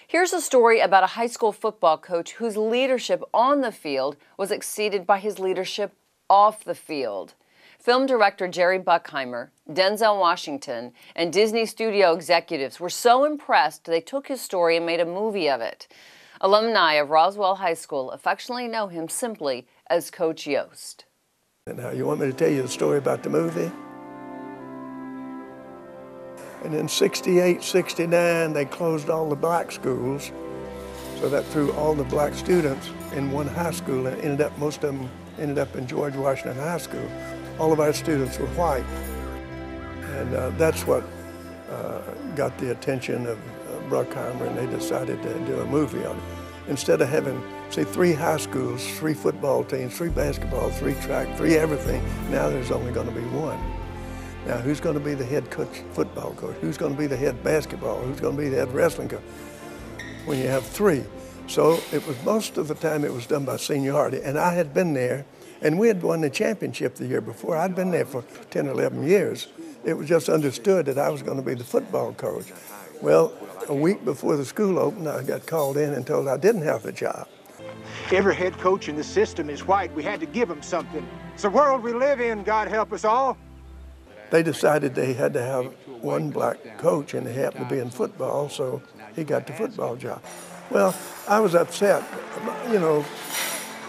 Here's a story about a high school football coach whose leadership on the field was exceeded by his leadership off the field. Film director Jerry Buckheimer, Denzel Washington, and Disney studio executives were so impressed they took his story and made a movie of it. Alumni of Roswell High School affectionately know him simply as Coach Yoast. Now, you want me to tell you the story about the movie? And in '68, '69, they closed all the black schools, so that threw all the black students in one high school, and most of them ended up in George Washington High School. All of our students were white, and that's what got the attention of Bruckheimer, and they decided to do a movie on it. Instead of having, say, 3 high schools, 3 football teams, 3 basketball, 3 track, 3 everything, now there's only going to be 1. Now, who's going to be the head coach, football coach? Who's going to be the head basketball? Who's going to be the head wrestling coach? When you have 3. So it was, most of the time it was done by seniority, and I had been there, and we had won the championship the year before. I'd been there for 10 or 11 years. It was just understood that I was going to be the football coach. Well, a week before the school opened, I got called in and told I didn't have the job. Every head coach in the system is white. We had to give him something. It's the world we live in, God help us all. They decided they had to have 1 black coach, and he happened to be in football, so he got the football job. Well, I was upset, you know,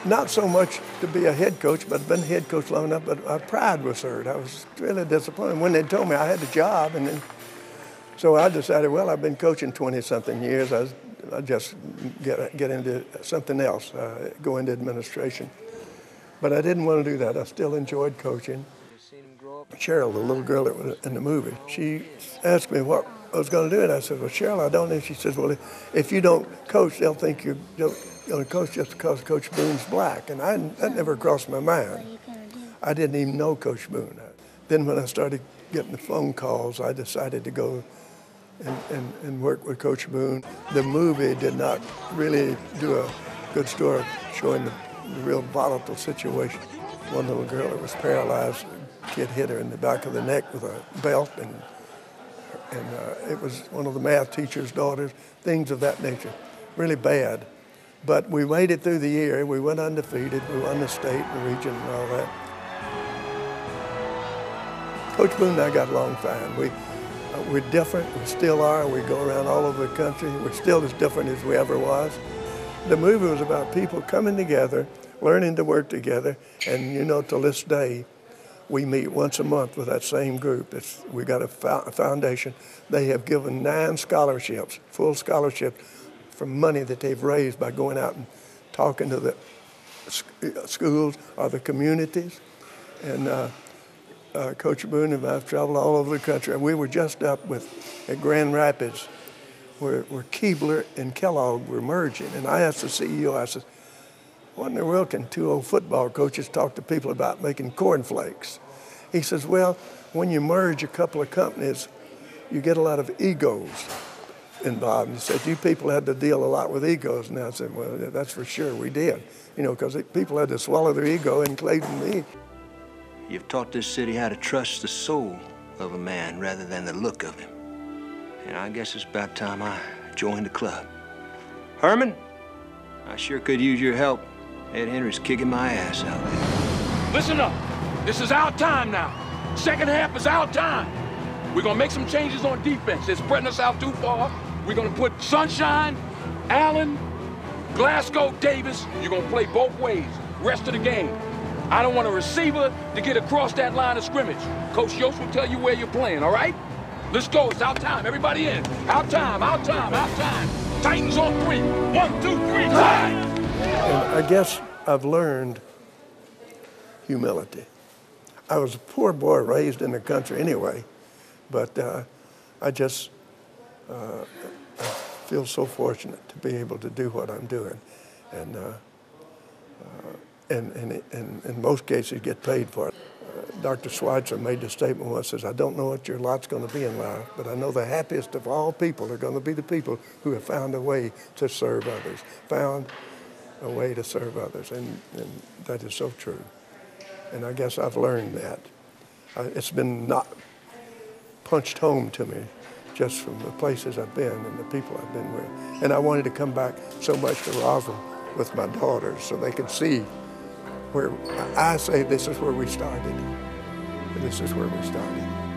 not so much to be a head coach, but I'd been head coach long enough, but my pride was hurt. I was really disappointed when they told me I had the job, and then, so I decided, well, I've been coaching 20-something years. I'd just get into something else, go into administration. But I didn't want to do that. I still enjoyed coaching. Cheryl, the little girl that was in the movie, she asked me what I was going to do, and I said, well, Cheryl, I don't know. She says, well, if you don't coach, they'll think you're going to coach just because Coach Boone's black. And that never crossed my mind. I didn't even know Coach Boone. Then when I started getting the phone calls, I decided to go and work with Coach Boone. The movie did not really do a good story showing the real volatile situation. One little girl that was paralyzed, a kid hit her in the back of the neck with a belt, and it was one of the math teacher's daughters, things of that nature, really bad. But we made it through the year. We went undefeated. We won the state, the region, and all that. Coach Boone and I got along fine. We're different. We still are. We go around all over the country. We're still as different as we ever was. The movie was about people coming together, learning to work together, and you know, till this day, we meet once a month with that same group. We got a foundation. They have given 9 scholarships, full scholarships, from money that they've raised by going out and talking to the schools or the communities. And Coach Boone and I've traveled all over the country. We were just up at Grand Rapids, where Keebler and Kellogg were merging. And I asked the CEO, I said, what in the world can 2 old football coaches talk to people about making cornflakes? He says, well, when you merge a couple of companies, you get a lot of egos involved. And he said, you people had to deal a lot with egos. And I said, well, that's for sure, we did. You know, because people had to swallow their ego and Clayton me. You've taught this city how to trust the soul of a man rather than the look of him. And I guess it's about time I joined the club. Herman, I sure could use your help. Ed Henry's kicking my ass out there. Listen up. This is our time now. Second half is our time. We're going to make some changes on defense. They're spreading us out too far. We're going to put Sunshine, Allen, Glasgow, Davis. You're going to play both ways rest of the game. I don't want a receiver to get across that line of scrimmage. Coach Yoast will tell you where you're playing, all right? Let's go. It's our time. Everybody in. Our time, our time, our time. Titans on 3. 1, 2, 3, time! And I guess I've learned humility. I was a poor boy raised in the country anyway, but I just feel so fortunate to be able to do what I'm doing. And in most cases get paid for it. Dr. Schweitzer made the statement once, says, I don't know what your lot's going to be in life, but I know the happiest of all people are going to be the people who have found a way to serve others, found a way to serve others, and that is so true. And I guess I've learned that. It's been not punched home to me just from the places I've been and the people I've been with. And I wanted to come back so much to Roswell with my daughters so they could see where I say this is where we started. And this is where we started.